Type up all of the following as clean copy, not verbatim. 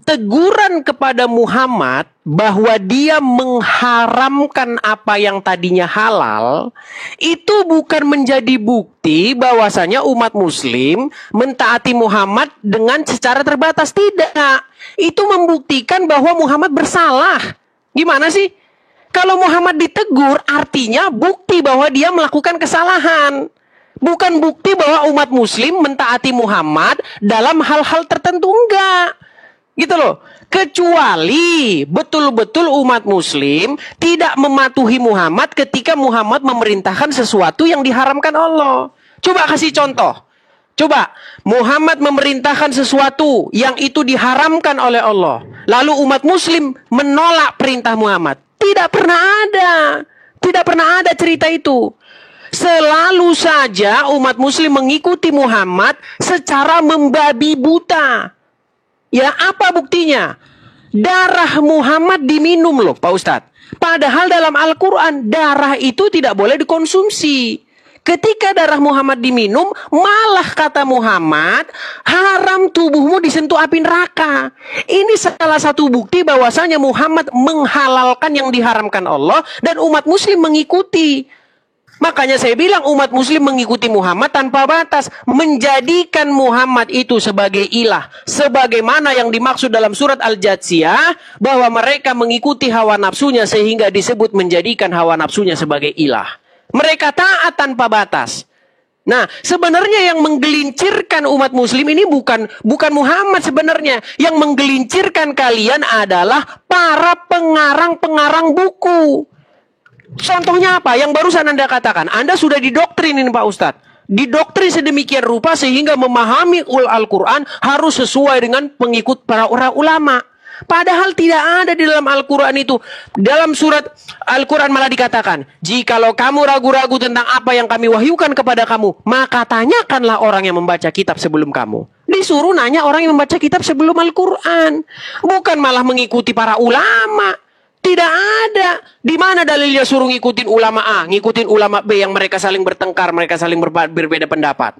teguran kepada Muhammad bahwa dia mengharamkan apa yang tadinya halal, itu bukan menjadi bukti bahwasanya umat muslim mentaati Muhammad dengan secara terbatas. Tidak. Itu membuktikan bahwa Muhammad bersalah. Gimana sih? Kalau Muhammad ditegur, artinya bukti bahwa dia melakukan kesalahan. Bukan bukti bahwa umat muslim mentaati Muhammad dalam hal-hal tertentu, enggak. Gitu loh. Kecuali betul-betul umat muslim tidak mematuhi Muhammad ketika Muhammad memerintahkan sesuatu yang diharamkan Allah. Coba kasih contoh. Coba, Muhammad memerintahkan sesuatu yang itu diharamkan oleh Allah. Lalu umat muslim menolak perintah Muhammad. Tidak pernah ada. Tidak pernah ada cerita itu. Selalu saja umat muslim mengikuti Muhammad secara membabi buta. Ya, apa buktinya? Darah Muhammad diminum loh, Pak Ustadz. Padahal dalam Al-Quran, darah itu tidak boleh dikonsumsi. Ketika darah Muhammad diminum, malah kata Muhammad, haram tubuhmu disentuh api neraka. Ini salah satu bukti bahwasanya Muhammad menghalalkan yang diharamkan Allah dan umat muslim mengikuti. Makanya saya bilang umat muslim mengikuti Muhammad tanpa batas. Menjadikan Muhammad itu sebagai ilah. Sebagaimana yang dimaksud dalam surat Al-Jathiyah. Bahwa mereka mengikuti hawa nafsunya sehingga disebut menjadikan hawa nafsunya sebagai ilah. Mereka taat tanpa batas. Nah, sebenarnya yang menggelincirkan umat muslim ini bukan Muhammad sebenarnya. Yang menggelincirkan kalian adalah para pengarang-pengarang buku. Contohnya apa? Yang barusan Anda katakan. Anda sudah didoktrin ini Pak Ustadz. Didoktrin sedemikian rupa sehingga memahami Al-Quran harus sesuai dengan pengikut para orang ulama. Padahal tidak ada di dalam Al-Quran itu. Dalam surat Al-Quran malah dikatakan, jikalau kamu ragu-ragu tentang apa yang kami wahyukan kepada kamu, maka tanyakanlah orang yang membaca kitab sebelum kamu. Disuruh nanya orang yang membaca kitab sebelum Al-Quran. Bukan malah mengikuti para ulama. Tidak ada. Di mana dalilnya suruh ngikutin ulama A, ngikutin ulama B yang mereka saling bertengkar, mereka saling berbeda pendapat.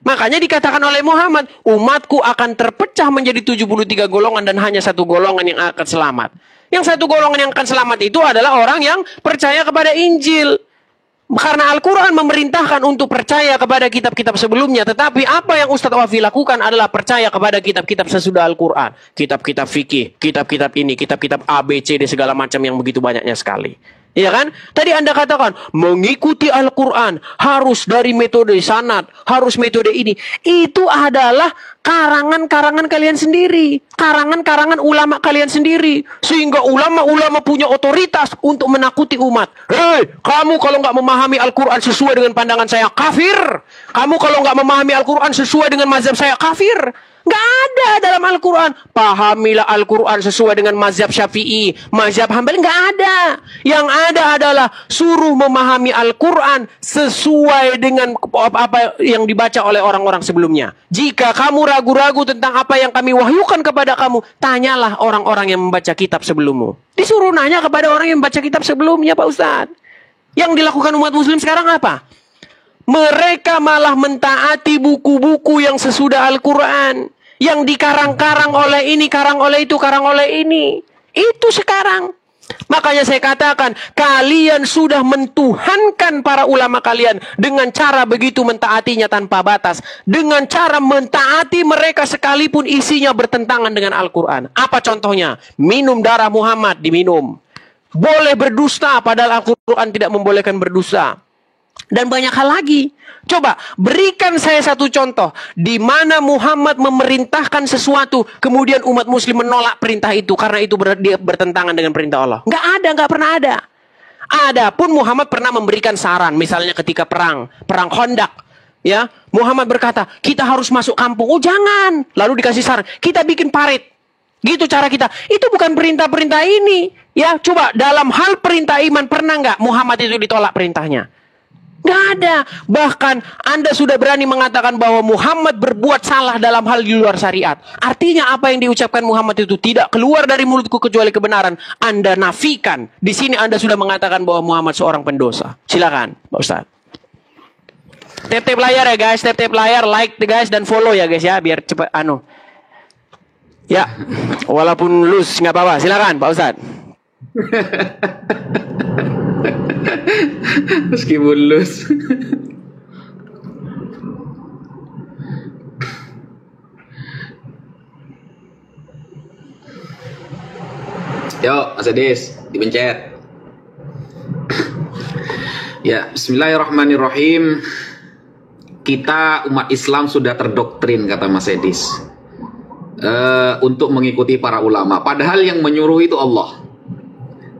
Makanya dikatakan oleh Muhammad, umatku akan terpecah menjadi 73 golongan dan hanya satu golongan yang akan selamat. Yang satu golongan yang akan selamat itu adalah orang yang percaya kepada Injil. Karena Al-Quran memerintahkan untuk percaya kepada kitab-kitab sebelumnya. Tetapi apa yang Ustadz Wafi lakukan adalah percaya kepada kitab-kitab sesudah Al-Quran. Kitab-kitab fikih, kitab-kitab ini, kitab-kitab A, B, C, D, segala macam yang begitu banyaknya sekali. Iya kan? Tadi Anda katakan, mengikuti Al-Quran harus dari metode sanad, harus metode ini. Itu adalah karangan-karangan kalian sendiri. Karangan-karangan ulama kalian sendiri. Sehingga ulama-ulama punya otoritas untuk menakuti umat. Hei, kamu kalau nggak memahami Al-Quran sesuai dengan pandangan saya, kafir. Kamu kalau nggak memahami Al-Quran sesuai dengan mazhab saya, kafir. Nggak ada dalam Al-Quran. Pahamilah Al-Quran sesuai dengan mazhab Syafi'i, mazhab Hambali. Nggak ada. Yang ada adalah suruh memahami Al-Quran sesuai dengan apa yang dibaca oleh orang-orang sebelumnya. Jika kamu ragu-ragu tentang apa yang kami wahyukan kepada kamu, tanyalah orang-orang yang membaca kitab sebelummu. Disuruh nanya kepada orang yang membaca kitab sebelumnya, Pak Ustadz. Yang dilakukan umat muslim sekarang apa? Mereka malah mentaati buku-buku yang sesudah Al-Quran. Yang dikarang-karang oleh ini, karang oleh itu, karang oleh ini. Itu sekarang. Makanya saya katakan, kalian sudah mentuhankan para ulama kalian dengan cara begitu mentaatinya tanpa batas. Dengan cara mentaati mereka sekalipun isinya bertentangan dengan Al-Quran. Apa contohnya? Minum darah Muhammad, diminum. Boleh berdusta, padahal Al-Quran tidak membolehkan berdusta. Dan banyak hal lagi. Coba berikan saya satu contoh di mana Muhammad memerintahkan sesuatu, kemudian umat muslim menolak perintah itu karena itu bertentangan dengan perintah Allah. Nggak ada, nggak pernah ada. Adapun Muhammad pernah memberikan saran, misalnya ketika perang Khandaq, ya, Muhammad berkata, kita harus masuk kampung. Oh jangan. Lalu dikasih saran, kita bikin parit. Gitu cara kita. Itu bukan perintah-perintah ini. Ya, coba dalam hal perintah iman pernah nggak Muhammad itu ditolak perintahnya? Nggak ada. Bahkan Anda sudah berani mengatakan bahwa Muhammad berbuat salah dalam hal di luar syariat. Artinya apa yang diucapkan Muhammad itu tidak keluar dari mulutku kecuali kebenaran. Anda nafikan. Di sini Anda sudah mengatakan bahwa Muhammad seorang pendosa. Silakan, Pak Ustaz. Tap-tap layar ya guys, tap-tap layar, like guys dan follow ya guys ya biar cepat Ya, walaupun lus nggak apa-apa. Silakan Pak Ustadz. Meskipun lus. Yo, Mas Edis, dipencet. Ya, bismillahirrahmanirrahim. Kita umat Islam sudah terdoktrin, kata Mas Edis, untuk mengikuti para ulama. Padahal yang menyuruh itu Allah.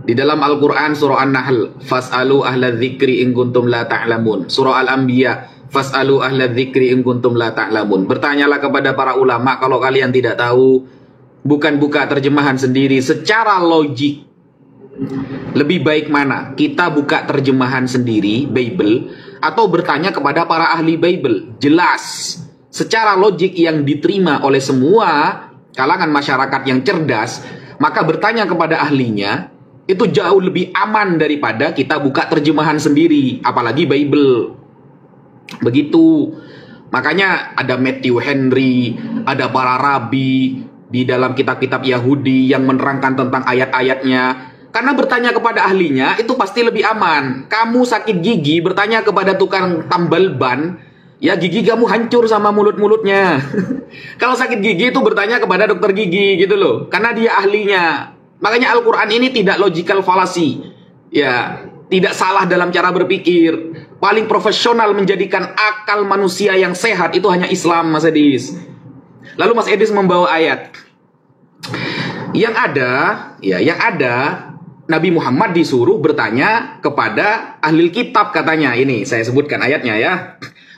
Di dalam Al-Quran surah An-Nahl, fas'alu ahla dzikri in kuntum la ta'lamun. Surah Al-Anbiya, fas'alu ahla dzikri in kuntum la ta'lamun. Bertanyalah kepada para ulama kalau kalian tidak tahu. Bukan buka terjemahan sendiri. Secara logik, lebih baik mana? Kita buka terjemahan sendiri, Bible, atau bertanya kepada para ahli Bible? Jelas, secara logik yang diterima oleh semua kalangan masyarakat yang cerdas, maka bertanya kepada ahlinya itu jauh lebih aman daripada kita buka terjemahan sendiri, apalagi Bible. Begitu. Makanya ada Matthew Henry, ada para rabi di dalam kitab-kitab Yahudi yang menerangkan tentang ayat-ayatnya. Karena bertanya kepada ahlinya itu pasti lebih aman. Kamu sakit gigi, bertanya kepada tukang tambal ban, ya gigi kamu hancur sama mulut-mulutnya. Kalau sakit gigi itu bertanya kepada dokter gigi gitu loh. Karena dia ahlinya. Makanya Al-Quran ini tidak logical fallacy. Ya, tidak salah dalam cara berpikir. Paling profesional menjadikan akal manusia yang sehat itu hanya Islam, Mas Edis. Lalu Mas Edis membawa ayat. Yang ada Nabi Muhammad disuruh bertanya kepada ahli kitab, katanya. Ini saya sebutkan ayatnya ya.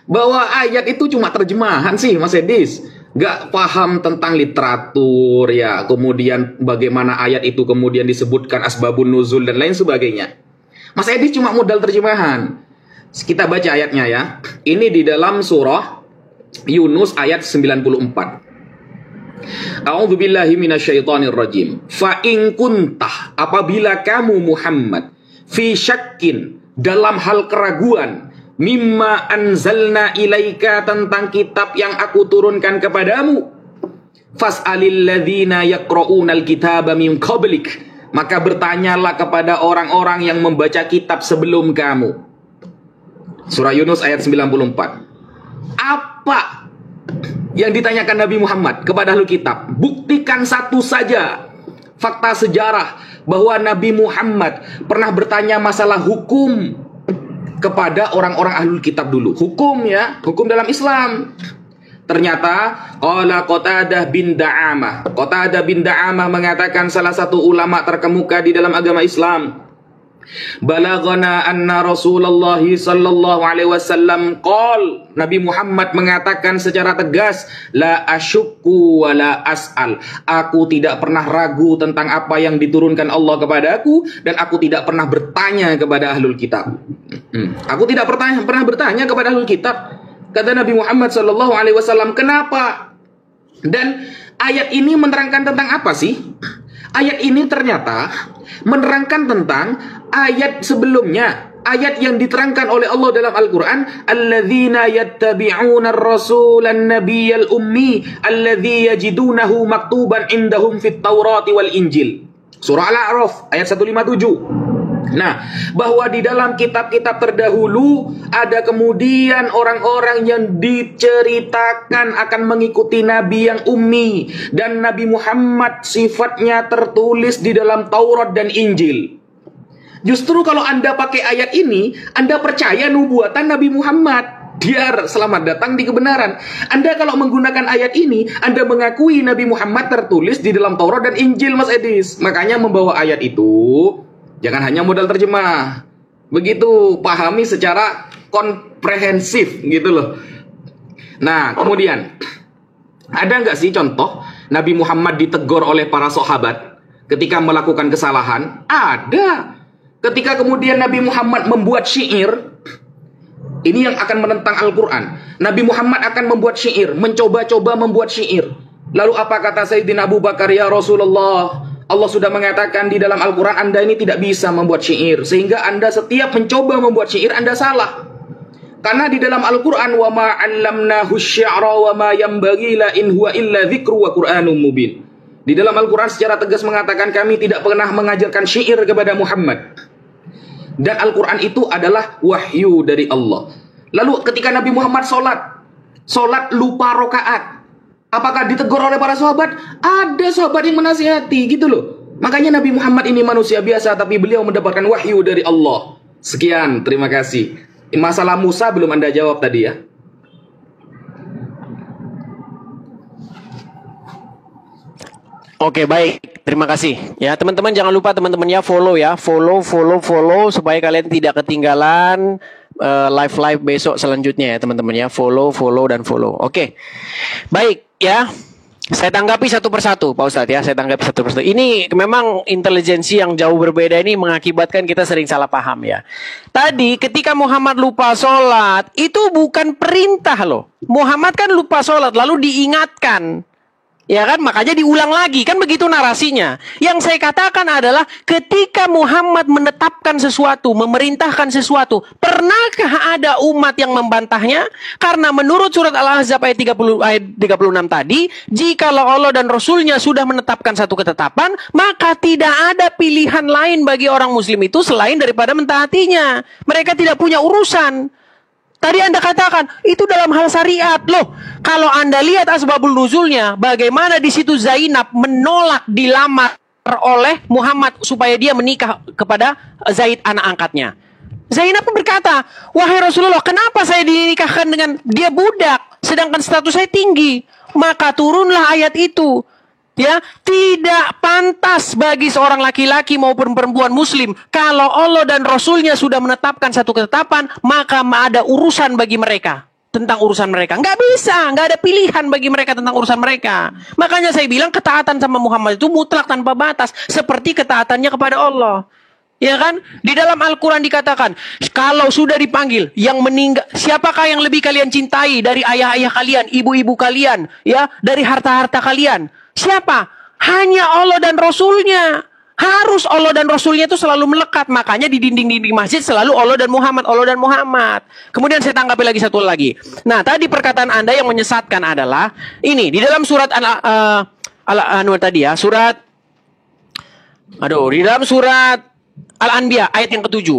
Bahwa ayat itu cuma terjemahan sih, Mas Edis. Gak paham tentang literatur ya. Kemudian bagaimana ayat itu kemudian disebutkan asbabun nuzul dan lain sebagainya. Mas Edis cuma modal terjemahan. Kita baca ayatnya ya. Ini di dalam surah Yunus ayat 94. A'udzubillahi minasyaitonirrajim. Fa in kuntah, apabila kamu Muhammad fi syakkin, dalam hal keraguan, mimma anzalna ilaika, tentang kitab yang aku turunkan kepadamu, fas'alil ladzina yaqra'unal kitaba min qablik, maka bertanyalah kepada orang-orang yang membaca kitab sebelum kamu. Surah Yunus ayat 94. Apa yang ditanyakan Nabi Muhammad kepada ahli kitab? Buktikan satu saja fakta sejarah bahwa Nabi Muhammad pernah bertanya masalah hukum kepada orang-orang ahlul kitab dulu. Hukum ya, hukum dalam Islam. Ternyata qala Qatadah bin Da'amah. Qatadah bin Da'amah mengatakan, salah satu ulama terkemuka di dalam agama Islam, balagana anna Rasulullah sallallahu alaihi wasallam qol, Nabi Muhammad mengatakan secara tegas, la asyukku wa la as'al, aku tidak pernah ragu tentang apa yang diturunkan Allah kepadaku, dan aku tidak pernah bertanya kepada ahlul kitab. Aku tidak pernah bertanya kepada ahlul kitab, kata Nabi Muhammad sallallahu alaihi wasallam. Kenapa? Dan ayat ini menerangkan tentang apa sih? Ayat ini ternyata menerangkan tentang ayat sebelumnya, ayat yang diterangkan oleh Allah dalam Al-Quran, alladzina yattabi'una ar-rasulan nabiyyal ummi alladzi yajidunahu maktuban indahum fit taurati wal injil. Surah Al-A'raf ayat 157. Nah, bahwa di dalam kitab-kitab terdahulu ada kemudian orang-orang yang diceritakan akan mengikuti Nabi yang ummi, dan Nabi Muhammad sifatnya tertulis di dalam Taurat dan Injil. Justru kalau Anda pakai ayat ini, Anda percaya nubuatan Nabi Muhammad. Biar selamat datang di kebenaran. Anda kalau menggunakan ayat ini, Anda mengakui Nabi Muhammad tertulis di dalam Taurat dan Injil, Mas Edis. Makanya membawa ayat itu jangan hanya modal terjemah. Begitu, pahami secara komprehensif gitu loh. Nah, kemudian ada nggak sih contoh Nabi Muhammad ditegur oleh para sahabat ketika melakukan kesalahan? Ada. Ketika kemudian Nabi Muhammad membuat syair, ini yang akan menentang Al-Quran. Nabi Muhammad akan membuat syair, mencoba-coba membuat syair. Lalu apa kata Sayyidina Abu Bakar? Ya Rasulullah, Allah sudah mengatakan di dalam Al-Quran Anda ini tidak bisa membuat syair, sehingga Anda setiap mencoba membuat syair Anda salah. Karena di dalam Al-Quran, wa ma 'allamnahu asy-syi'ra wa ma yanbaghi la in huwa illa dzikru wa Qur'anum mubin. Di dalam Al-Quran secara tegas mengatakan kami tidak pernah mengajarkan syair kepada Muhammad. Dan Al-Quran itu adalah wahyu dari Allah. Lalu ketika Nabi Muhammad sholat lupa rokaat, apakah ditegur oleh para sahabat? Ada sahabat yang menasihati gitu loh. Makanya Nabi Muhammad ini manusia biasa, tapi beliau mendapatkan wahyu dari Allah. Sekian, terima kasih. Masalah Musa belum Anda jawab tadi ya. Oke, baik. Terima kasih. Ya, teman-teman jangan lupa teman-teman ya follow ya. Follow supaya kalian tidak ketinggalan live besok selanjutnya ya, teman-teman ya. Follow dan follow. Oke. Baik, ya. Saya tanggapi satu persatu, Pak Ustadz ya. Saya tanggapi satu persatu. Ini memang intelijensi yang jauh berbeda ini mengakibatkan kita sering salah paham ya. Tadi ketika Muhammad lupa sholat, itu bukan perintah loh. Muhammad kan lupa sholat, lalu diingatkan. Ya kan, makanya diulang lagi, kan begitu narasinya. Yang saya katakan adalah ketika Muhammad menetapkan sesuatu, memerintahkan sesuatu, pernahkah ada umat yang membantahnya? Karena menurut surat Al-Ahzab ayat 36 tadi, jikalau Allah dan Rasulnya sudah menetapkan satu ketetapan, maka tidak ada pilihan lain bagi orang muslim itu selain daripada mentaatinya. Mereka tidak punya urusan. Tadi Anda katakan, itu dalam hal syariat. Loh, kalau Anda lihat asbabul nuzulnya, bagaimana di situ Zainab menolak dilamar oleh Muhammad supaya dia menikah kepada Zaid anak angkatnya. Zainab berkata, wahai Rasulullah, kenapa saya dinikahkan dengan dia budak, sedangkan status saya tinggi? Maka turunlah ayat itu. Ya, tidak pantas bagi seorang laki-laki maupun perempuan muslim kalau Allah dan Rasulnya sudah menetapkan satu ketetapan, maka ada urusan bagi mereka tentang urusan mereka. Nggak bisa, nggak ada pilihan bagi mereka tentang urusan mereka. Makanya saya bilang ketaatan sama Muhammad itu mutlak tanpa batas, seperti ketaatannya kepada Allah. Ya kan? Di dalam Al-Quran dikatakan, kalau sudah dipanggil, yang meninggal, siapakah yang lebih kalian cintai dari ayah-ayah kalian, ibu-ibu kalian, ya, dari harta-harta kalian? Siapa? Hanya Allah dan Rasulnya. Harus Allah dan Rasulnya itu selalu melekat. Makanya di dinding-dinding masjid selalu Allah dan Muhammad, Allah dan Muhammad. Kemudian saya tanggapi lagi satu lagi. Nah, tadi perkataan Anda yang menyesatkan adalah ini di dalam surat di dalam surat Al-Anbiya ayat yang ke-7.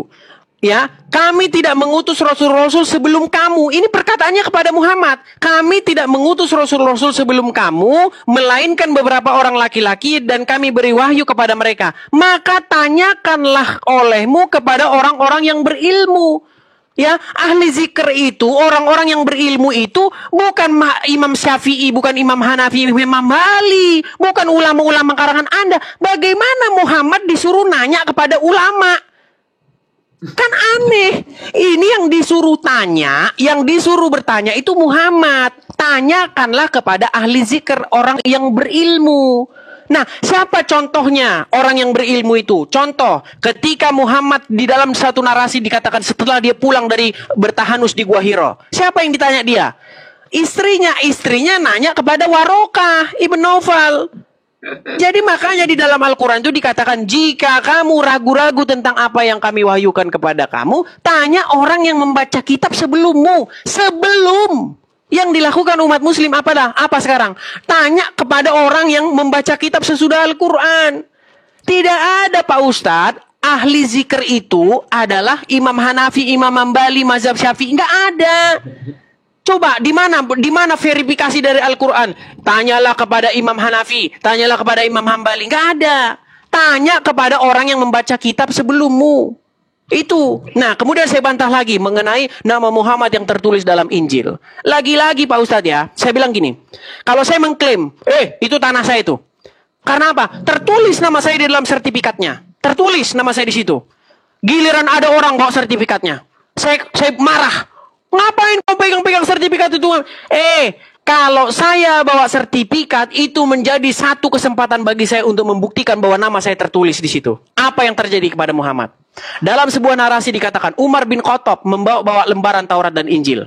Ya, kami tidak mengutus rasul-rasul sebelum kamu. Ini perkataannya kepada Muhammad. Kami tidak mengutus rasul-rasul sebelum kamu, melainkan beberapa orang laki-laki, dan kami beri wahyu kepada mereka. Maka tanyakanlah olehmu kepada orang-orang yang berilmu. Ya, ahli zikr itu, orang-orang yang berilmu itu bukan Imam Syafi'i, bukan Imam Hanafi, Imam Bali, bukan ulama-ulama karangan Anda. Bagaimana Muhammad disuruh nanya kepada ulama? Kan aneh. Ini yang disuruh tanya, yang disuruh bertanya itu Muhammad. Tanyakanlah kepada ahli zikr, orang yang berilmu. Nah, siapa contohnya orang yang berilmu itu? Contoh, ketika Muhammad di dalam satu narasi dikatakan setelah dia pulang dari bertahanus di Gua Hira. Siapa yang ditanya dia? Istrinya nanya kepada Warokah Ibn Naufal. Jadi makanya di dalam Al-Quran itu dikatakan, jika kamu ragu-ragu tentang apa yang kami wahyukan kepada kamu, tanya orang yang membaca kitab sebelummu. Sebelum yang dilakukan umat muslim apa sekarang? Tanya kepada orang yang membaca kitab sesudah Al-Quran. Tidak ada, Pak Ustadz, ahli zikr itu adalah Imam Hanafi, Imam Hambali, mazhab Syafi'i. Nggak ada. Coba di mana verifikasi dari Al-Quran? Tanyalah kepada Imam Hanafi, tanyalah kepada Imam Hambali. Nggak ada. Tanya kepada orang yang membaca kitab sebelummu. Itu. Nah, kemudian saya bantah lagi mengenai nama Muhammad yang tertulis dalam Injil. Lagi-lagi Pak Ustadz ya, saya bilang gini. Kalau saya mengklaim, itu tanah saya itu. Karena apa? Tertulis nama saya di dalam sertifikatnya. Tertulis nama saya di situ. Giliran ada orang bawa sertifikatnya. Saya marah. Ngapain kau pegang-pegang sertifikat itu? Kalau saya bawa sertifikat, itu menjadi satu kesempatan bagi saya untuk membuktikan bahwa nama saya tertulis di situ. Apa yang terjadi kepada Muhammad? Dalam sebuah narasi dikatakan, Umar bin Khattab membawa lembaran Taurat dan Injil.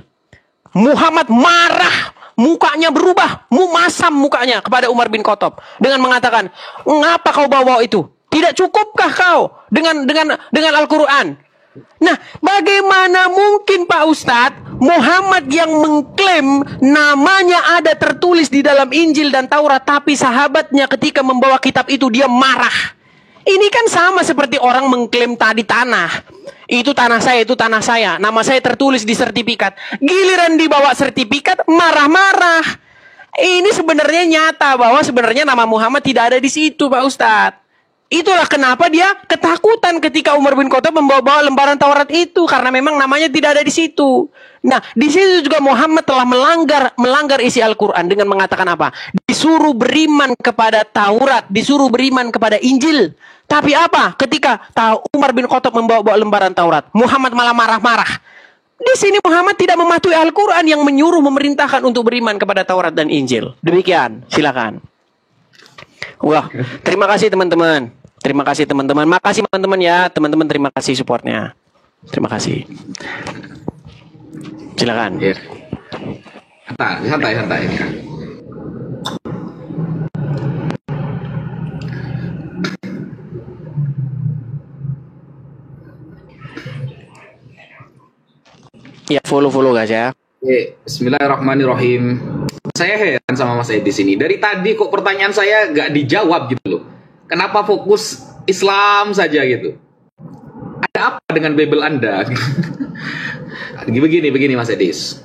Muhammad marah, mukanya berubah, masam mukanya kepada Umar bin Khattab dengan mengatakan, "Ngapa kau bawa itu? Tidak cukupkah kau dengan Al-Quran?" Nah, bagaimana mungkin Pak Ustadz Muhammad yang mengklaim namanya ada tertulis di dalam Injil dan Taurat, tapi sahabatnya ketika membawa kitab itu dia marah. Ini kan sama seperti orang mengklaim tadi tanah. Itu tanah saya, itu tanah saya. Nama saya tertulis di sertifikat. Giliran dibawa sertifikat, marah-marah. Ini sebenarnya nyata bahwa sebenarnya nama Muhammad tidak ada di situ, Pak Ustadz. Itulah kenapa dia ketakutan ketika Umar bin Khattab membawa-bawa lembaran Taurat itu, karena memang namanya tidak ada di situ. Nah, di situ juga Muhammad telah melanggar isi Al-Quran dengan mengatakan apa? Disuruh beriman kepada Taurat, disuruh beriman kepada Injil. Tapi apa? Ketika Umar bin Khattab membawa-bawa lembaran Taurat, Muhammad malah marah-marah. Di sini Muhammad tidak mematuhi Al-Quran yang menyuruh memerintahkan untuk beriman kepada Taurat dan Injil. Demikian, silakan. Wah, terima kasih teman-teman. Terima kasih teman-teman. Makasih teman-teman ya. Teman-teman terima kasih supportnya. Terima kasih. Silakan. Ya. Santai. Ya, follow guys ya. Bismillahirrahmanirrahim. Saya heran sama Mas Edi sini. Dari tadi kok pertanyaan saya nggak dijawab gitu loh. Kenapa fokus Islam saja gitu? Ada apa dengan Bible Anda? Begini Mas Edis.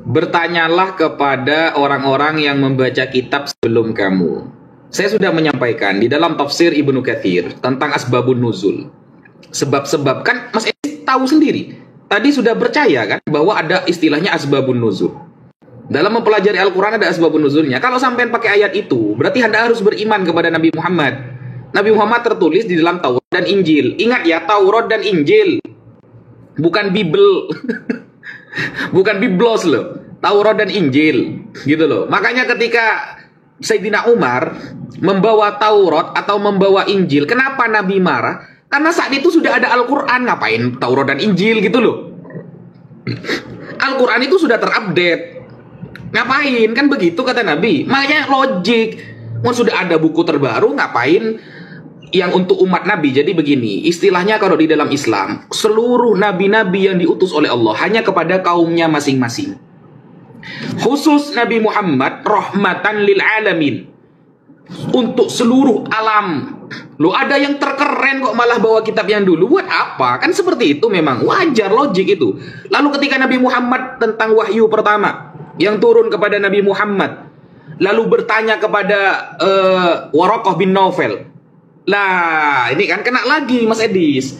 Bertanyalah kepada orang-orang yang membaca kitab sebelum kamu. Saya sudah menyampaikan di dalam tafsir Ibnu Katsir tentang asbabun nuzul. Sebab-sebab kan Mas Edis tahu sendiri. Tadi sudah percaya kan bahwa ada istilahnya asbabun nuzul. Dalam mempelajari Al-Quran ada asbabun nuzulnya. Kalau sampai pakai ayat itu, berarti Anda harus beriman kepada Nabi Muhammad. Nabi Muhammad tertulis di dalam Taurat dan Injil. Ingat ya, Taurat dan Injil. Bukan Bible. Bukan Biblos loh. Taurat dan Injil. Gitu loh. Makanya ketika Sayyidina Umar membawa Taurat atau membawa Injil, kenapa Nabi marah? Karena saat itu sudah ada Al-Quran. Ngapain Taurat dan Injil gitu loh. Al-Quran itu sudah terupdate. Ngapain? Kan begitu kata Nabi. Makanya logik. Mau sudah ada buku terbaru, ngapain yang untuk umat Nabi? Jadi begini, istilahnya kalau di dalam Islam, seluruh nabi-nabi yang diutus oleh Allah hanya kepada kaumnya masing-masing. Khusus Nabi Muhammad, rahmatan lil alamin. Untuk seluruh alam. Loh, ada yang terkeren kok malah bawa kitab yang dulu. Buat apa? Kan seperti itu memang. Wajar, logik itu. Lalu ketika Nabi Muhammad tentang wahyu pertama yang turun kepada Nabi Muhammad, lalu bertanya kepada Waraqah bin Naufal. Lah, ini kan kena lagi Mas Edis.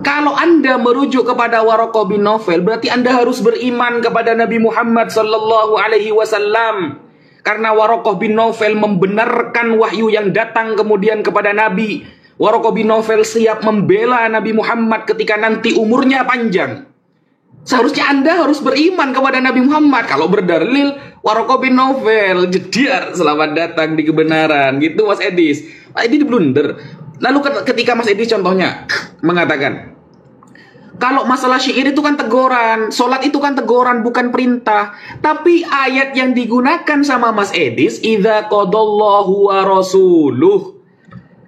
Kalau Anda merujuk kepada Waraqah bin Naufal, berarti Anda harus beriman kepada Nabi Muhammad sallallahu alaihi wasallam. Karena Waraqah bin Naufal membenarkan wahyu yang datang kemudian kepada Nabi. Waraqah bin Naufal siap membela Nabi Muhammad ketika nanti umurnya panjang. Seharusnya Anda harus beriman kepada Nabi Muhammad. Kalau berdalil Waraqah bin Naufal, jediar, selamat datang di kebenaran. Gitu Mas Edis. Ini blunder. Lalu ketika Mas Edis contohnya mengatakan, kalau masalah syair itu kan teguran, sholat itu kan teguran, bukan perintah. Tapi ayat yang digunakan sama Mas Edis, idza qadallahu wa rasuluh.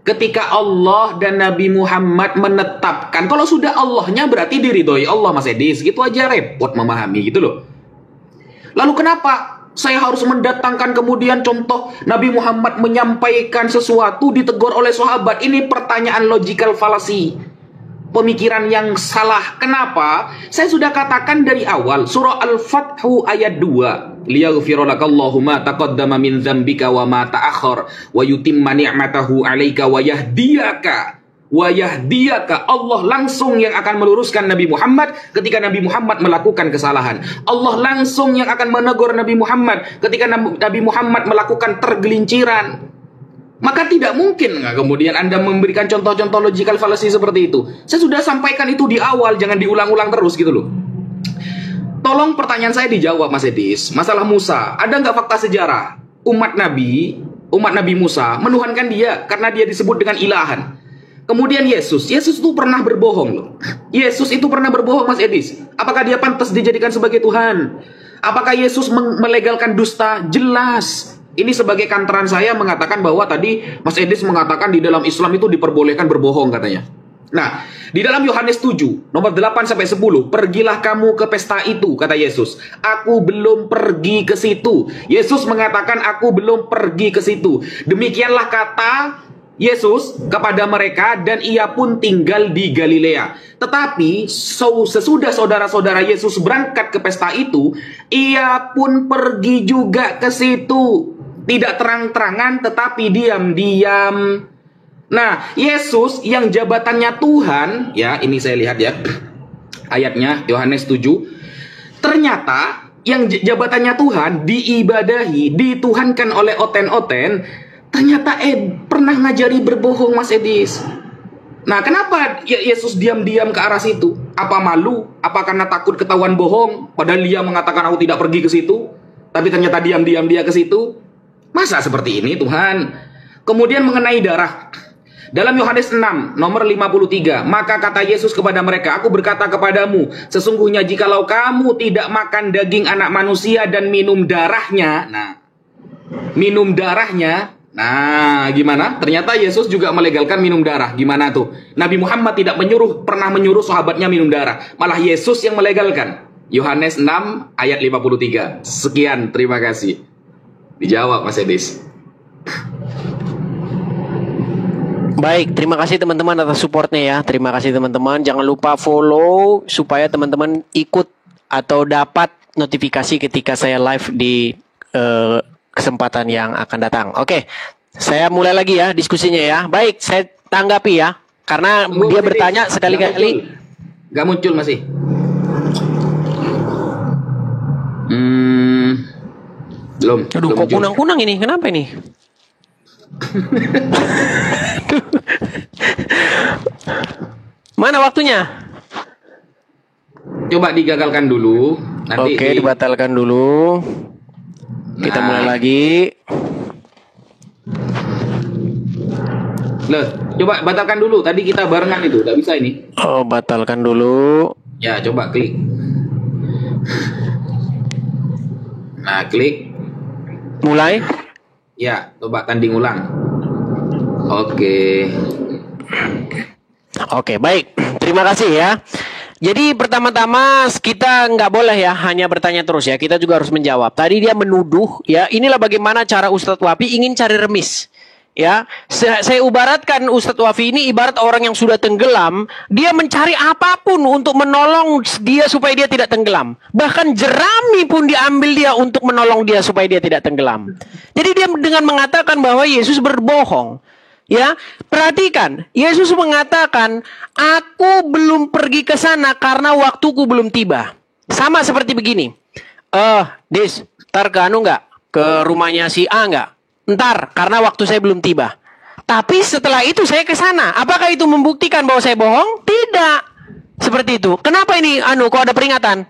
Ketika Allah dan Nabi Muhammad menetapkan, kalau sudah Allahnya berarti diridhoi Allah Mas Edis. Gitu aja repot memahami gitu loh. Lalu kenapa saya harus mendatangkan kemudian contoh Nabi Muhammad menyampaikan sesuatu ditegur oleh sahabat? Ini pertanyaan logical fallacy. Pemikiran yang salah. Kenapa? Saya sudah katakan dari awal. Surah Al-Fathu ayat 2. Liyaghfira lakallahu ma taqaddama min dzambika wa ma ta'akhkhar wa yutimma ni'matahu 'alaika wa yahdiyaka. Allah langsung yang akan meluruskan Nabi Muhammad ketika Nabi Muhammad melakukan kesalahan. Allah langsung yang akan menegur Nabi Muhammad ketika Nabi Muhammad melakukan tergelinciran. Maka tidak mungkin kemudian Anda memberikan contoh-contoh logical fallacy seperti itu. Saya sudah sampaikan itu di awal, jangan diulang-ulang terus gitu loh. Tolong pertanyaan saya dijawab Mas Edis. Masalah Musa, ada nggak fakta sejarah umat Nabi Musa menuhankan dia karena dia disebut dengan ilahan. Kemudian Yesus itu pernah berbohong loh. Yesus itu pernah berbohong Mas Edis. Apakah dia pantas dijadikan sebagai Tuhan? Apakah Yesus melegalkan dusta? Jelas. Ini sebagai kantoran saya mengatakan bahwa tadi Mas Edis mengatakan di dalam Islam itu diperbolehkan berbohong katanya. Nah, di dalam Yohanes 7, nomor 8 sampai 10, pergilah kamu ke pesta itu, kata Yesus. Aku belum pergi ke situ. Yesus mengatakan, aku belum pergi ke situ. Demikianlah kata Yesus kepada mereka, dan ia pun tinggal di Galilea. Tetapi sesudah saudara-saudara Yesus berangkat ke pesta itu, ia pun pergi juga ke situ. Tidak terang-terangan, tetapi diam-diam. Nah, Yesus yang jabatannya Tuhan, ya ini saya lihat ya, ayatnya Yohanes 7, ternyata yang jabatannya Tuhan diibadahi, dituhankan oleh oten-oten, ternyata pernah ngajari berbohong, Mas Edis. Nah, kenapa Yesus diam-diam ke arah situ? Apa malu? Apa karena takut ketahuan bohong? Padahal dia mengatakan aku tidak pergi ke situ, tapi ternyata diam-diam dia ke situ. Masa seperti ini Tuhan? Kemudian mengenai darah, dalam Yohanes 6, nomor 53, maka kata Yesus kepada mereka, aku berkata kepadamu, sesungguhnya jikalau kamu tidak makan daging anak manusia dan minum darahnya, nah gimana? Ternyata Yesus juga melegalkan minum darah. Gimana tuh? Nabi Muhammad tidak pernah menyuruh sahabatnya minum darah. Malah Yesus yang melegalkan. Yohanes 6 ayat 53. Sekian, terima kasih. Dijawab Mas Edis. Baik, terima kasih teman-teman atas supportnya ya. Terima kasih teman-teman. Jangan lupa follow supaya teman-teman ikut atau dapat notifikasi ketika saya live di kesempatan yang akan datang. Oke, saya mulai lagi ya diskusinya ya. Baik, saya tanggapi ya. Karena dia bertanya sekali-kali. Gak muncul masih. Belum. Aduh, kok kunang-kunang ini? Kenapa ini? Mana waktunya? Coba digagalkan dulu. Nanti Oke, dibatalkan dulu. Kita mulai lagi. Loh, coba batalkan dulu. Tadi kita barengan itu, nggak bisa ini. Oh, batalkan dulu. Ya, coba klik. Nah, klik. Mulai. Ya, coba tanding ulang. Oke. Oke, baik. Terima kasih ya. Jadi pertama-tama kita nggak boleh ya hanya bertanya terus ya. Kita juga harus menjawab. Tadi dia menuduh ya. Inilah bagaimana cara Ustadz Wafi ingin cari remis. Ya, saya ibaratkan Ustadz Wafi ini ibarat orang yang sudah tenggelam. Dia mencari apapun untuk menolong dia supaya dia tidak tenggelam. Bahkan jerami pun diambil dia untuk menolong dia supaya dia tidak tenggelam. Jadi dia dengan mengatakan bahwa Yesus berbohong. Ya, perhatikan. Yesus mengatakan, aku belum pergi ke sana karena waktuku belum tiba. Sama seperti begini. Dis, ntar ke nggak? Ke rumahnya si A nggak? Ntar, karena waktu saya belum tiba. Tapi setelah itu saya ke sana. Apakah itu membuktikan bahwa saya bohong? Tidak. Seperti itu. Kenapa ini? Kok ada peringatan?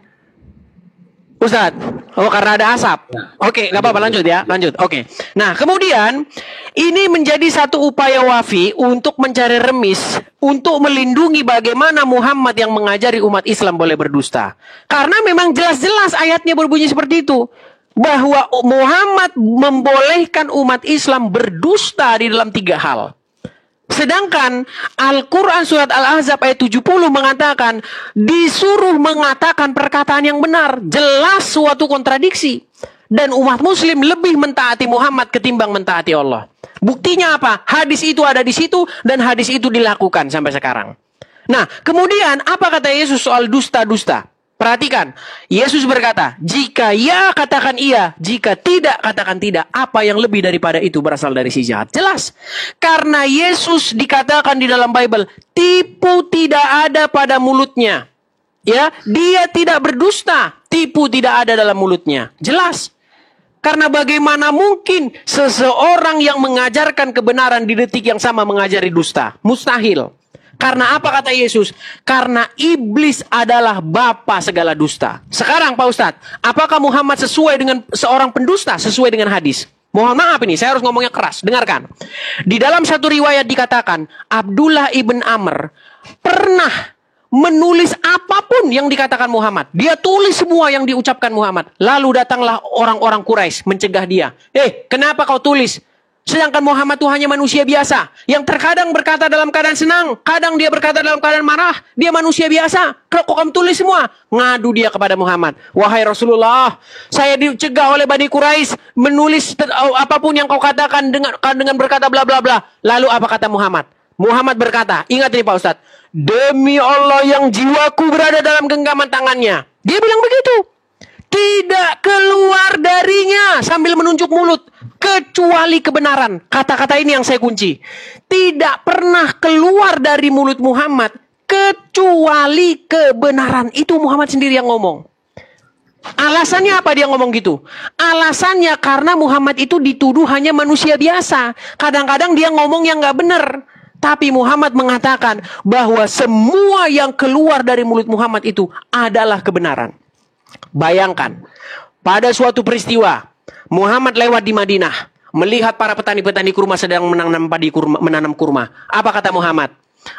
Ustadz, karena ada asap. Oke, nggak apa-apa, lanjut ya, lanjut. Oke. Nah, kemudian ini menjadi satu upaya Wafi untuk mencari remis, untuk melindungi bagaimana Muhammad yang mengajari umat Islam boleh berdusta. Karena memang jelas-jelas ayatnya berbunyi seperti itu, bahwa Muhammad membolehkan umat Islam berdusta di dalam 3 hal. Sedangkan Al-Quran surat Al-Ahzab ayat 70 mengatakan disuruh mengatakan perkataan yang benar. Jelas suatu kontradiksi. Dan umat muslim lebih mentaati Muhammad ketimbang mentaati Allah. Buktinya apa? Hadis itu ada di situ dan hadis itu dilakukan sampai sekarang. Nah, kemudian apa kata Yesus soal dusta-dusta? Perhatikan, Yesus berkata, jika ya katakan iya, jika tidak katakan tidak. Apa yang lebih daripada itu berasal dari si jahat? Jelas, karena Yesus dikatakan di dalam Bible, tipu tidak ada pada mulutnya. Ya, dia tidak berdusta, tipu tidak ada dalam mulutnya. Jelas, karena bagaimana mungkin seseorang yang mengajarkan kebenaran di detik yang sama mengajari dusta? Mustahil. Karena apa kata Yesus? Karena iblis adalah bapa segala dusta. Sekarang Pak Ustadz, apakah Muhammad sesuai dengan seorang pendusta? Sesuai dengan hadis. Mohon maaf ini, saya harus ngomongnya keras. Dengarkan. Di dalam satu riwayat dikatakan, Abdullah ibn Amr pernah menulis apapun yang dikatakan Muhammad. Dia tulis semua yang diucapkan Muhammad. Lalu datanglah orang-orang Quraisy mencegah dia. Kenapa kau tulis? Sedangkan Muhammad itu hanya manusia biasa. Yang terkadang berkata dalam keadaan senang. Kadang dia berkata dalam keadaan marah. Dia manusia biasa. Kok kamu tulis semua? Ngadu dia kepada Muhammad. Wahai Rasulullah, saya dicegah oleh Bani Quraisy menulis apapun yang kau katakan dengan berkata bla bla bla. Lalu apa kata Muhammad? Muhammad berkata, ingat ini Pak Ustadz. Demi Allah yang jiwaku berada dalam genggaman tangannya. Dia bilang begitu. Tidak keluar darinya sambil menunjuk mulut kecuali kebenaran. Kata-kata ini yang saya kunci. Tidak pernah keluar dari mulut Muhammad kecuali kebenaran. Itu Muhammad sendiri yang ngomong. Alasannya apa dia ngomong gitu? Alasannya karena Muhammad itu dituduh hanya manusia biasa. Kadang-kadang dia ngomong yang gak benar. Tapi Muhammad mengatakan bahwa semua yang keluar dari mulut Muhammad itu adalah kebenaran. Bayangkan, pada suatu peristiwa, Muhammad lewat di Madinah, melihat para petani-petani kurma sedang menanam kurma. Apa kata Muhammad?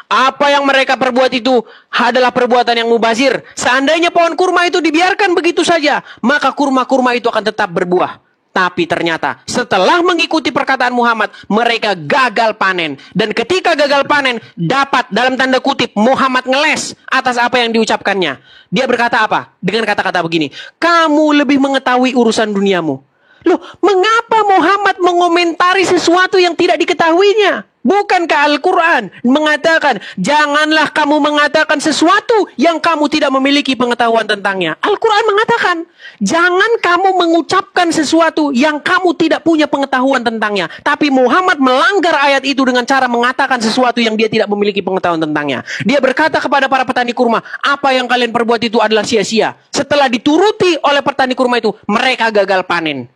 Apa yang mereka perbuat itu adalah perbuatan yang mubazir. Seandainya pohon kurma itu dibiarkan begitu saja, maka kurma-kurma itu akan tetap berbuah. Tapi ternyata setelah mengikuti perkataan Muhammad, mereka gagal panen. Dan ketika gagal panen, dapat dalam tanda kutip Muhammad ngeles atas apa yang diucapkannya. Dia berkata apa? Dengan kata-kata begini, kamu lebih mengetahui urusan duniamu. Loh, mengapa Muhammad mengomentari sesuatu yang tidak diketahuinya? Bukankah Al-Quran mengatakan, janganlah kamu mengatakan sesuatu yang kamu tidak memiliki pengetahuan tentangnya. Al-Quran mengatakan, jangan kamu mengucapkan sesuatu yang kamu tidak punya pengetahuan tentangnya. Tapi Muhammad melanggar ayat itu dengan cara mengatakan sesuatu yang dia tidak memiliki pengetahuan tentangnya. Dia berkata kepada para petani kurma, apa yang kalian perbuat itu adalah sia-sia. Setelah dituruti oleh petani kurma itu, mereka gagal panen.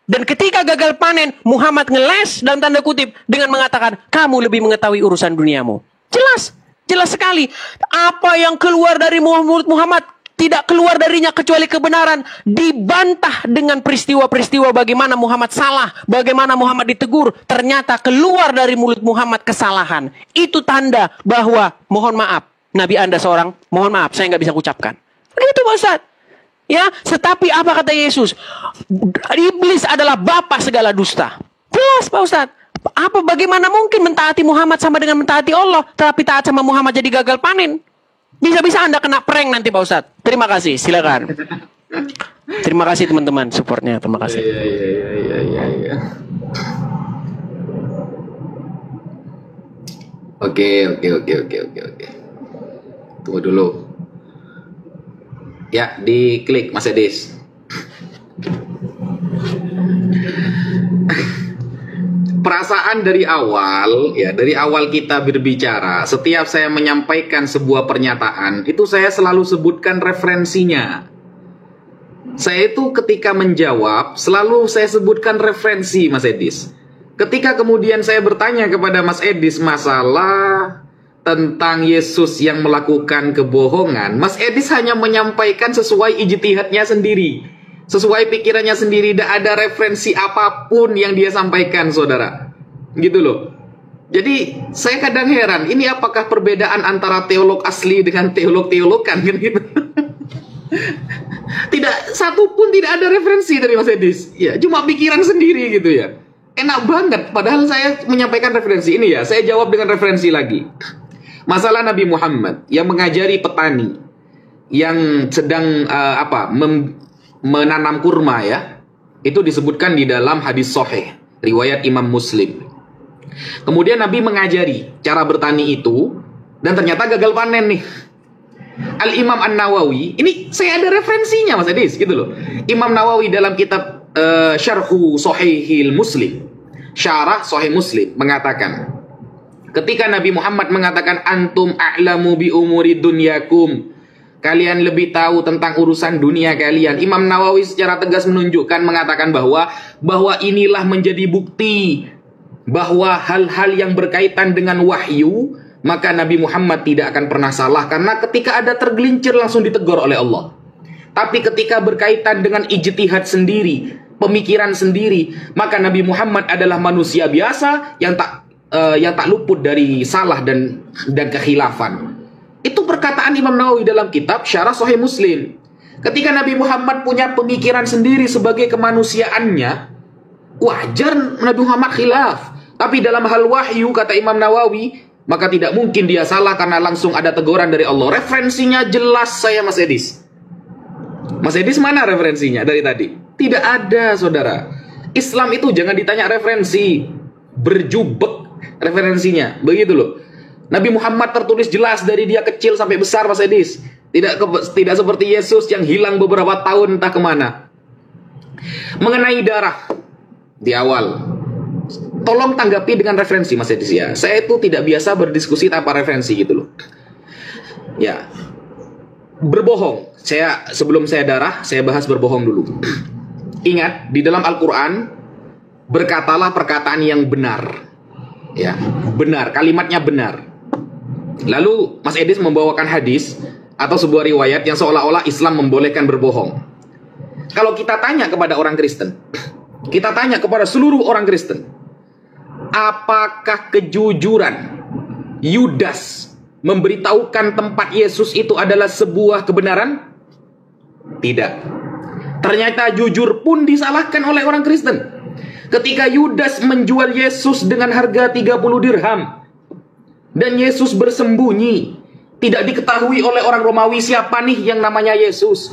Dan ketika gagal panen, Muhammad ngeles dalam tanda kutip dengan mengatakan, kamu lebih mengetahui urusan duniamu. Jelas, jelas sekali. Apa yang keluar dari mulut Muhammad tidak keluar darinya kecuali kebenaran. Dibantah dengan peristiwa-peristiwa bagaimana Muhammad salah, bagaimana Muhammad ditegur. Ternyata keluar dari mulut Muhammad kesalahan. Itu tanda bahwa, mohon maaf, Nabi Anda seorang, mohon maaf, saya nggak bisa ucapkan. Begitu Pak Ustaz. Ya, tetapi apa kata Yesus? Iblis adalah bapa segala dusta. Jelas Pak Ustadz. Apa bagaimana mungkin mentaati Muhammad sama dengan mentaati Allah, tetapi taat sama Muhammad jadi gagal panen? Bisa-bisa Anda kena prank nanti Pak Ustadz. Terima kasih, silakan. Terima kasih teman-teman supportnya. Terima kasih. Iya. Oke. Tunggu dulu. Ya, diklik Mas Edis. Perasaan dari awal kita berbicara, setiap saya menyampaikan sebuah pernyataan, itu saya selalu sebutkan referensinya. Saya itu ketika menjawab, selalu saya sebutkan referensi Mas Edis. Ketika kemudian saya bertanya kepada Mas Edis masalah tentang Yesus yang melakukan kebohongan, Mas Edis hanya menyampaikan sesuai ijtihadnya sendiri, sesuai pikirannya sendiri, tidak ada referensi apapun yang dia sampaikan, saudara. Gitu loh. Jadi saya kadang heran, ini apakah perbedaan antara teolog asli dengan teolog-teologan kan gitu. Tidak satu pun tidak ada referensi dari Mas Edis. Ya, cuma pikiran sendiri gitu ya. Enak banget, padahal saya menyampaikan referensi ini ya. Saya jawab dengan referensi lagi. Masalah Nabi Muhammad yang mengajari petani yang sedang menanam kurma ya, itu disebutkan di dalam hadis sahih riwayat Imam Muslim. Kemudian Nabi mengajari cara bertani itu dan ternyata gagal panen nih. Al-Imam An-Nawawi, ini saya ada referensinya Mas Adis gitu loh. Imam Nawawi dalam kitab Syarhu Sahihil Muslim, Syarah Sahih Muslim mengatakan, ketika Nabi Muhammad mengatakan antum a'lamu bi umuri dunyakum, kalian lebih tahu tentang urusan dunia kalian, Imam Nawawi secara tegas menunjukkan, mengatakan bahwa inilah menjadi bukti bahwa hal-hal yang berkaitan dengan wahyu, maka Nabi Muhammad tidak akan pernah salah, karena ketika ada tergelincir langsung ditegur oleh Allah. Tapi ketika berkaitan dengan ijtihad sendiri, pemikiran sendiri, maka Nabi Muhammad adalah manusia biasa yang tak luput dari salah dan kekhilafan. Itu perkataan Imam Nawawi dalam kitab Syarah Sahih Muslim. Ketika Nabi Muhammad punya pemikiran sendiri sebagai kemanusiaannya, wajar Nabi Muhammad khilaf. Tapi dalam hal wahyu, kata Imam Nawawi, maka tidak mungkin dia salah karena langsung ada teguran dari Allah. Referensinya jelas saya, Mas Edis. Mas Edis mana referensinya dari tadi? Tidak ada, saudara. Islam itu jangan ditanya referensi, berjubek referensinya. Begitu loh. Nabi Muhammad tertulis jelas dari dia kecil sampai besar, Mas Edis. Tidak seperti Yesus yang hilang beberapa tahun entah kemana. Mengenai darah di awal, tolong tanggapi dengan referensi, Mas Edis ya. Saya itu tidak biasa berdiskusi tanpa referensi gitu loh. Ya, berbohong. Sebelum saya darah, saya bahas berbohong dulu. Ingat, di dalam Al-Quran, berkatalah perkataan yang benar. Ya, benar, kalimatnya benar. Lalu Mas Edis membawakan hadis atau sebuah riwayat yang seolah-olah Islam membolehkan berbohong. Kalau kita tanya kepada orang Kristen, kita tanya kepada seluruh orang Kristen, apakah kejujuran Yudas memberitahukan tempat Yesus itu adalah sebuah kebenaran? Tidak. Ternyata jujur pun disalahkan oleh orang Kristen. Ketika Yudas menjual Yesus dengan harga 30 dirham dan Yesus bersembunyi, tidak diketahui oleh orang Romawi siapa nih yang namanya Yesus.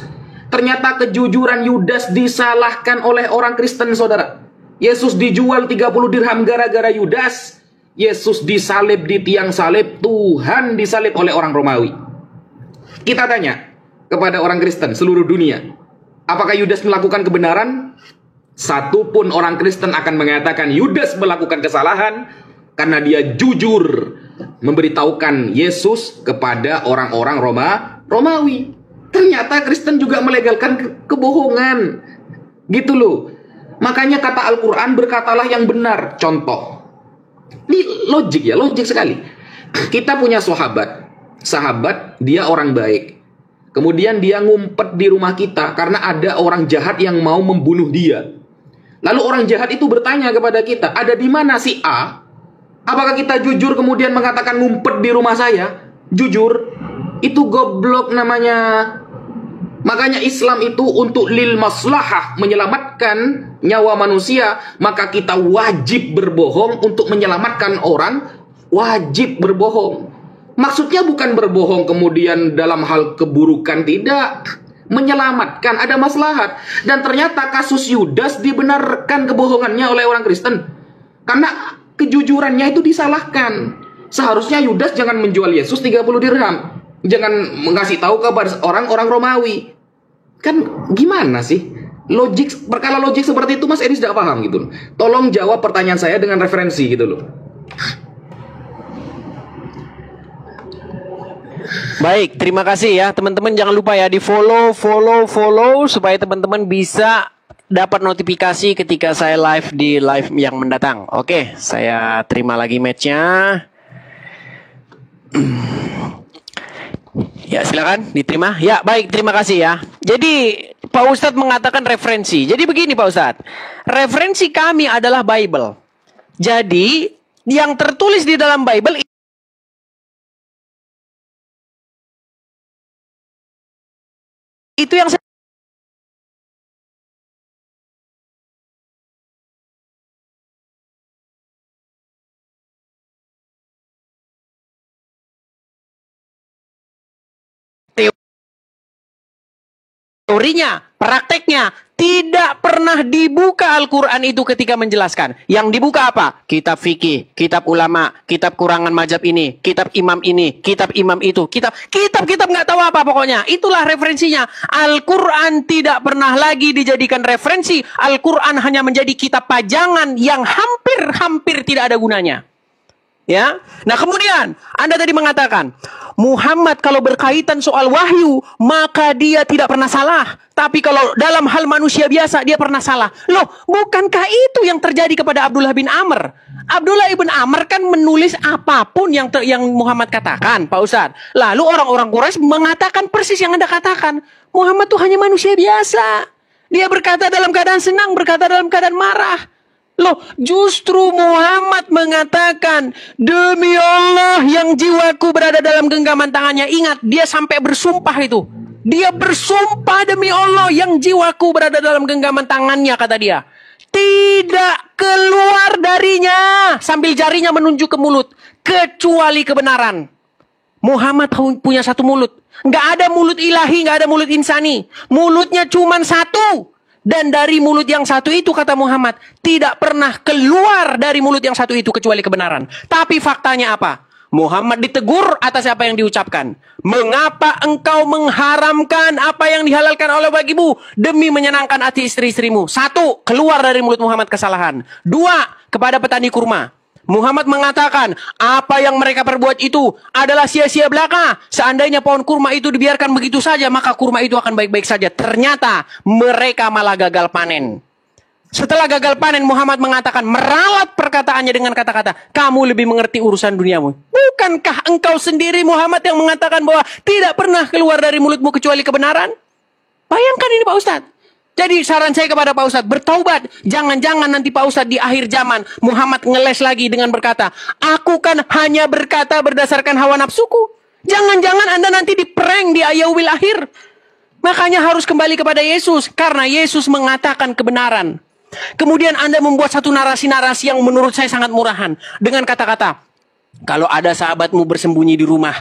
Ternyata kejujuran Yudas disalahkan oleh orang Kristen, saudara. Yesus dijual 30 dirham gara-gara Yudas. Yesus disalib di tiang salib. Tuhan disalib oleh orang Romawi. Kita tanya kepada orang Kristen seluruh dunia, apakah Yudas melakukan kebenaran? Satu pun orang Kristen akan mengatakan Yudas melakukan kesalahan karena dia jujur memberitahukan Yesus kepada orang-orang Romawi. Ternyata Kristen juga melegalkan kebohongan. Gitu loh. Makanya kata Al-Quran, berkatalah yang benar. Contoh. Ini logik ya, logik sekali. Kita punya sahabat, dia orang baik. Kemudian dia ngumpet di rumah kita karena ada orang jahat yang mau membunuh dia. Lalu orang jahat itu bertanya kepada kita, ada di mana si A? Apakah kita jujur kemudian mengatakan ngumpet di rumah saya? Jujur? Itu goblok namanya. Makanya Islam itu untuk lil maslahah, menyelamatkan nyawa manusia. Maka kita wajib berbohong untuk menyelamatkan orang. Wajib berbohong. Maksudnya bukan berbohong kemudian dalam hal keburukan, tidak. Menyelamatkan, ada maslahat. Dan ternyata kasus Yudas dibenarkan kebohongannya oleh orang Kristen. Karena kejujurannya itu disalahkan. Seharusnya Yudas jangan menjual Yesus 30 dirham. Jangan mengasih tahu kepada orang-orang Romawi. Kan gimana sih? Perkara logik seperti itu Mas Edis tidak paham gitu loh. Tolong jawab pertanyaan saya dengan referensi gitu loh. Baik, terima kasih ya teman-teman. Jangan lupa ya di follow supaya teman-teman bisa dapat notifikasi ketika saya live di live yang mendatang. Oke, saya terima lagi matchnya. Ya silakan diterima. Ya baik, terima kasih ya. Jadi Pak Ustadz mengatakan referensi. Jadi begini Pak Ustadz, referensi kami adalah Bible. Jadi yang tertulis di dalam Bible itu yang teorinya, prakteknya. Tidak pernah dibuka Al-Quran itu ketika menjelaskan. Yang dibuka apa? Kitab fikih, kitab ulama, kitab kurangan mazhab ini, kitab imam itu, kitab nggak tahu apa pokoknya. Itulah referensinya. Al-Quran tidak pernah lagi dijadikan referensi. Al-Quran hanya menjadi kitab pajangan yang hampir tidak ada gunanya. Ya, nah kemudian Anda tadi mengatakan Muhammad kalau berkaitan soal wahyu maka dia tidak pernah salah, tapi kalau dalam hal manusia biasa dia pernah salah. Loh, bukankah itu yang terjadi kepada Abdullah bin Amr? Abdullah ibn Amr kan menulis apapun yang Muhammad katakan, Pak Ustadz. Lalu orang-orang Quraisy mengatakan persis yang Anda katakan. Muhammad itu hanya manusia biasa. Dia berkata dalam keadaan senang, berkata dalam keadaan marah. Loh, justru Muhammad mengatakan, demi Allah yang jiwaku berada dalam genggaman tangannya. Ingat, dia sampai bersumpah itu. Dia bersumpah demi Allah yang jiwaku berada dalam genggaman tangannya, kata dia. tidak keluar darinya sambil jarinya menunjuk ke mulut kecuali kebenaran. Muhammad punya satu mulut. Nggak ada mulut ilahi, nggak ada mulut insani. Mulutnya cuma satu. Dan dari mulut yang satu itu, kata Muhammad, tidak pernah keluar dari mulut yang satu itu kecuali kebenaran. Tapi faktanya apa? Muhammad ditegur atas apa yang diucapkan. Mengapa engkau mengharamkan apa yang dihalalkan oleh bagimu demi menyenangkan hati istri-istrimu? Satu, keluar dari mulut Muhammad kesalahan. Dua, kepada petani kurma. Muhammad mengatakan, apa yang mereka perbuat itu adalah sia-sia belaka. Seandainya pohon kurma itu dibiarkan begitu saja, maka kurma itu akan baik-baik saja. Ternyata mereka malah gagal panen. Setelah gagal panen, Muhammad mengatakan, meralat perkataannya dengan kata-kata, kamu lebih mengerti urusan duniamu. Bukankah engkau sendiri Muhammad yang mengatakan bahwa tidak pernah keluar dari mulutmu kecuali kebenaran? Bayangkan ini Pak Ustadz. Jadi saran saya kepada Pak Ustadz, bertaubat. Jangan-jangan nanti Pak Ustadz di akhir zaman, Muhammad ngeles lagi dengan berkata, aku kan hanya berkata berdasarkan hawa nafsuku. Jangan-jangan Anda nanti diprank di yaumil akhir. Makanya harus kembali kepada Yesus. Karena Yesus mengatakan kebenaran. Kemudian Anda membuat satu narasi-narasi yang menurut saya sangat murahan. Dengan kata-kata, kalau ada sahabatmu bersembunyi di rumah,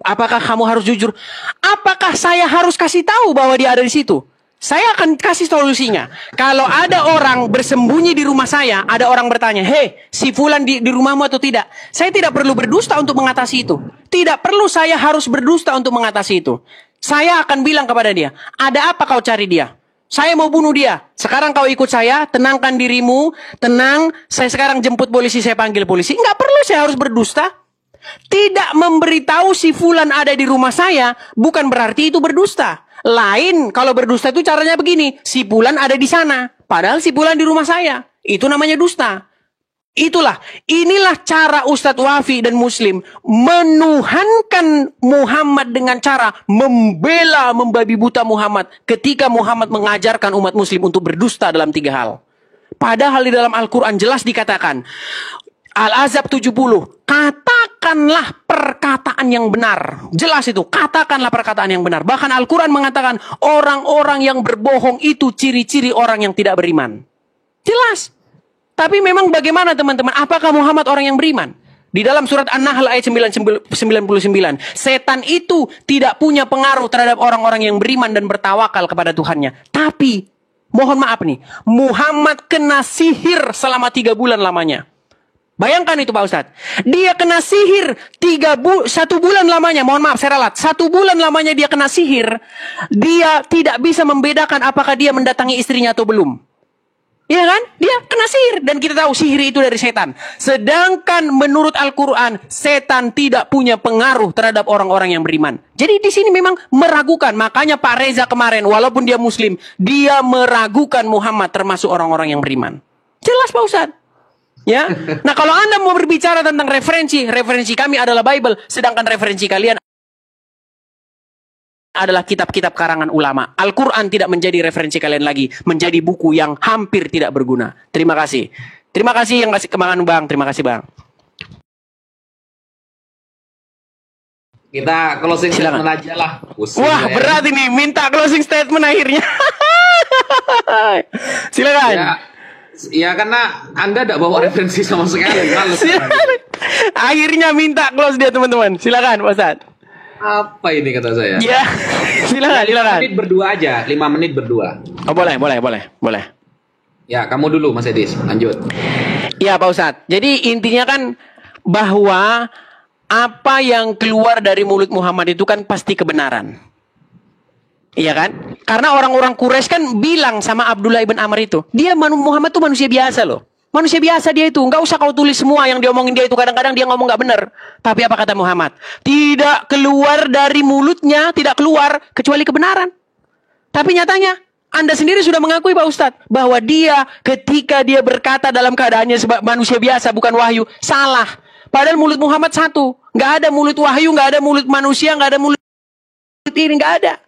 apakah kamu harus jujur? Apakah saya harus kasih tahu bahwa dia ada di situ? Saya akan kasih solusinya. Kalau ada orang bersembunyi di rumah saya, ada orang bertanya, hei, si Fulan di rumahmu atau tidak? Saya tidak perlu berdusta untuk mengatasi itu. Tidak perlu saya harus berdusta untuk mengatasi itu. Saya akan bilang kepada dia, ada apa kau cari dia? Saya mau bunuh dia. Sekarang kau ikut saya, tenangkan dirimu, tenang. Saya sekarang jemput polisi, saya panggil polisi. Nggak perlu saya harus berdusta. Tidak memberitahu si Fulan ada di rumah saya, bukan berarti itu berdusta. Lain, kalau berdusta itu caranya begini. Si Fulan ada di sana, padahal si Fulan di rumah saya. Itu namanya dusta. Inilah cara Ustadz Wafi dan Muslim menuhankan Muhammad dengan cara membela, membabi buta Muhammad ketika Muhammad mengajarkan umat Muslim untuk berdusta dalam 3 hal. Padahal di dalam Al-Quran jelas dikatakan, Al-Azab 70, katakanlah perkataan yang benar. Jelas itu, katakanlah perkataan yang benar. Bahkan Al-Quran mengatakan orang-orang yang berbohong itu ciri-ciri orang yang tidak beriman. Jelas. Tapi memang bagaimana teman-teman? Apakah Muhammad orang yang beriman? Di dalam surat An-Nahl ayat 99, setan itu tidak punya pengaruh terhadap orang-orang yang beriman dan bertawakal kepada Tuhannya. Tapi, mohon maaf nih, Muhammad kena sihir selama 3 bulan lamanya. Bayangkan itu Pak Ustadz. Dia kena sihir 1 bulan lamanya. Mohon maaf, saya ralat. 1 bulan lamanya dia kena sihir. Dia tidak bisa membedakan apakah dia mendatangi istrinya atau belum. Iya kan? Dia kena sihir. Dan kita tahu sihir itu dari setan. Sedangkan menurut Al-Quran, setan tidak punya pengaruh terhadap orang-orang yang beriman. Jadi di sini memang meragukan. Makanya Pak Reza kemarin, walaupun dia Muslim, dia meragukan Muhammad termasuk orang-orang yang beriman. Jelas Pak Ustadz. Ya. Nah kalau Anda mau berbicara tentang referensi kami adalah Bible. Sedangkan referensi kalian adalah kitab-kitab karangan ulama. Al-Quran tidak menjadi referensi kalian lagi. Menjadi buku yang hampir tidak berguna. Terima kasih. Terima kasih yang kasih kembangan Bang. Terima kasih Bang. Kita closing statement aja lah. Wah berat ini. Minta closing statement akhirnya. Silakan. Ya karena Anda tidak bawa referensi sama sekali. Akhirnya minta close dia teman-teman. Silakan Pak Ustadz. Apa ini kata saya? Ya, silakan. 5 menit berdua aja, 5 menit berdua. Oh boleh. Ya, kamu dulu Mas Edis, lanjut. Ya Pak Ustadz, jadi intinya kan bahwa apa yang keluar dari mulut Muhammad itu kan pasti kebenaran. Iya kan? Karena orang-orang Quraisy kan bilang sama Abdullah ibn Amr itu, Muhammad tuh manusia biasa loh. Manusia biasa dia itu. Nggak usah kau tulis semua yang diomongin dia itu. Kadang-kadang dia ngomong nggak benar. Tapi apa kata Muhammad? Tidak keluar dari mulutnya, tidak keluar kecuali kebenaran. Tapi nyatanya, Anda sendiri sudah mengakui Pak Ustadz, bahwa dia ketika dia berkata dalam keadaannya sebagai manusia biasa, bukan wahyu, salah. Padahal mulut Muhammad satu. Nggak ada mulut wahyu, nggak ada mulut manusia, nggak ada mulut ini, nggak ada.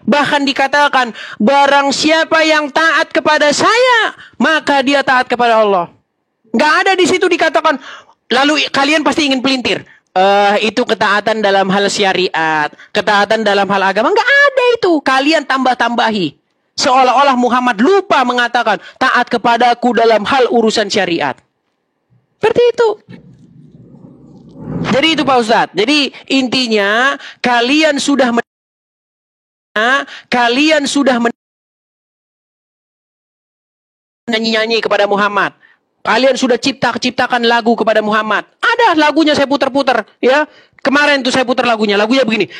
Bahkan dikatakan, barang siapa yang taat kepada saya, maka dia taat kepada Allah. Nggak ada di situ dikatakan, lalu kalian pasti ingin pelintir. Itu ketaatan dalam hal syariat, ketaatan dalam hal agama. Nggak ada itu. Kalian tambah-tambahi. Seolah-olah Muhammad lupa mengatakan taat kepadaku dalam hal urusan syariat. Seperti itu. Jadi itu Pak Ustadz. Jadi intinya kalian sudah nyanyi-nyanyi kepada Muhammad. Kalian sudah ciptakan lagu kepada Muhammad. Ada lagunya saya putar-putar, ya. Kemarin tuh saya putar lagunya. Lagunya begini.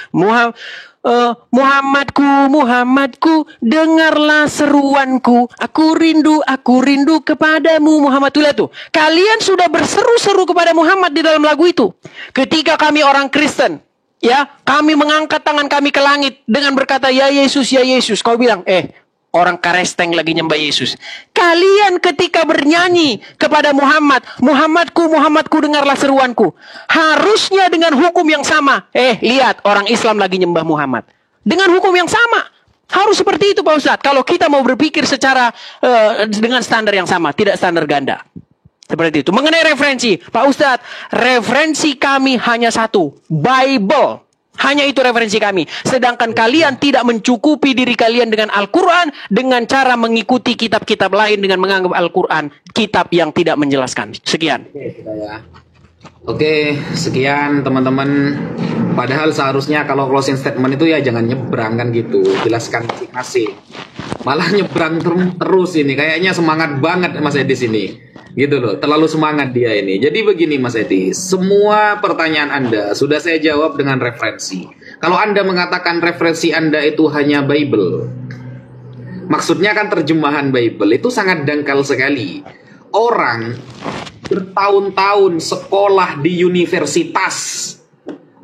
Muhammadku, dengarlah seruanku. Aku rindu kepadamu Muhammad. Tuh. Kalian sudah berseru-seru kepada Muhammad di dalam lagu itu. Ketika kami orang Kristen, ya, kami mengangkat tangan kami ke langit dengan berkata, ya Yesus. Kau bilang, orang Karesteng lagi nyembah Yesus. Kalian ketika bernyanyi kepada Muhammadku, dengarlah seruanku. Harusnya dengan hukum yang sama. Lihat, orang Islam lagi nyembah Muhammad. Dengan hukum yang sama. Harus seperti itu Pak Ustadz. Kalau kita mau berpikir secara dengan standar yang sama. Tidak standar ganda. Seperti itu. Mengenai referensi. Pak Ustadz, referensi kami hanya satu. Bible. Hanya itu referensi kami. Sedangkan kalian tidak mencukupi diri kalian dengan Al-Quran dengan cara mengikuti kitab-kitab lain dengan menganggap Al-Quran kitab yang tidak menjelaskan. Sekian. Oke, sekian teman-teman. Padahal seharusnya kalau closing statement itu ya jangan nyebrang kan gitu. Jelaskan masing-masing. Malah nyebrang terus ini. Kayaknya semangat banget Mas Edis ini. Gitu loh, terlalu semangat dia ini. Jadi begini Mas Edi, semua pertanyaan Anda sudah saya jawab dengan referensi. Kalau Anda mengatakan referensi Anda itu hanya Bible, maksudnya kan terjemahan Bible, itu sangat dangkal sekali. Orang bertahun-tahun sekolah di universitas,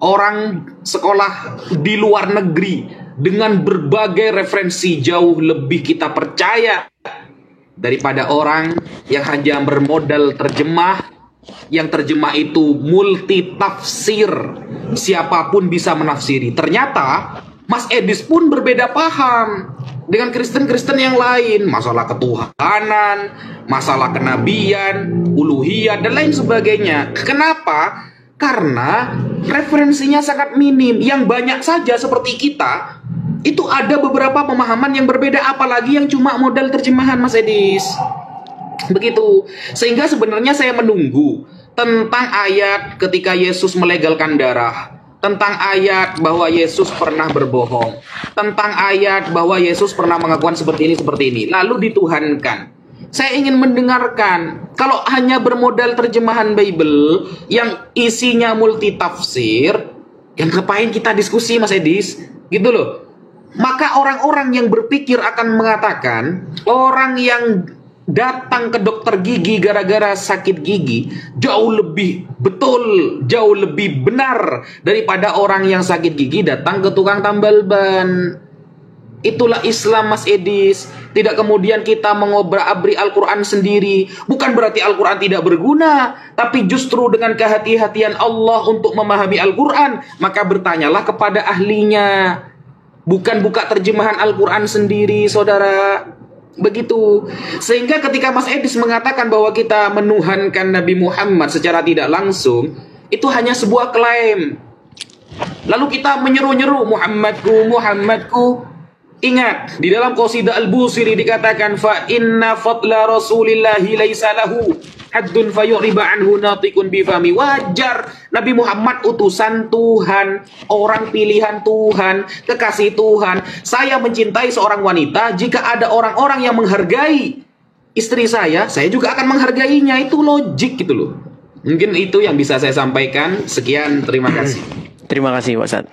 orang sekolah di luar negeri dengan berbagai referensi jauh lebih kita percaya daripada orang yang hanya bermodal terjemah, yang terjemah itu multi tafsir, siapapun bisa menafsiri. Ternyata Mas Edis pun berbeda paham dengan Kristen-Kristen yang lain, masalah ketuhanan, masalah kenabian, uluhiyah dan lain sebagainya. Kenapa? Karena referensinya sangat minim. Yang banyak saja seperti kita itu ada beberapa pemahaman yang berbeda, apalagi yang cuma modal terjemahan Mas Edis. Begitu. Sehingga sebenarnya saya menunggu tentang ayat ketika Yesus melegalkan darah, tentang ayat bahwa Yesus pernah berbohong, tentang ayat bahwa Yesus pernah mengakukan seperti ini, lalu dituhankan. Saya ingin mendengarkan. Kalau hanya bermodal terjemahan Bible yang isinya multi tafsir, yang ngapain kita diskusi Mas Edis? Gitu loh. Maka orang-orang yang berpikir akan mengatakan orang yang datang ke dokter gigi gara-gara sakit gigi jauh lebih betul, jauh lebih benar daripada orang yang sakit gigi datang ke tukang tambal ban. Itulah Islam Mas Edis. Tidak kemudian kita mengobrak-abrik Al-Quran sendiri. Bukan berarti Al-Quran tidak berguna, tapi justru dengan kehati-hatian Allah untuk memahami Al-Quran, maka bertanyalah kepada ahlinya. Bukan buka terjemahan Al-Quran sendiri, saudara. Begitu. Sehingga ketika Mas Edis mengatakan bahwa kita menuhankan Nabi Muhammad secara tidak langsung, itu hanya sebuah klaim. Lalu kita menyeru-nyeru Muhammadku. Ingat, di dalam Qasidah Al-Busiri dikatakan fa inna fadla rasulillahi laisa lahu haddun fayuriba anhu natikun bifami. Wajar Nabi Muhammad utusan Tuhan, orang pilihan Tuhan, kekasih Tuhan. Saya mencintai seorang wanita, jika ada orang-orang yang menghargai istri saya juga akan menghargainya. Itu logik gitu loh. Mungkin itu yang bisa saya sampaikan. Sekian, terima kasih. Terima kasih Pak Ustadz.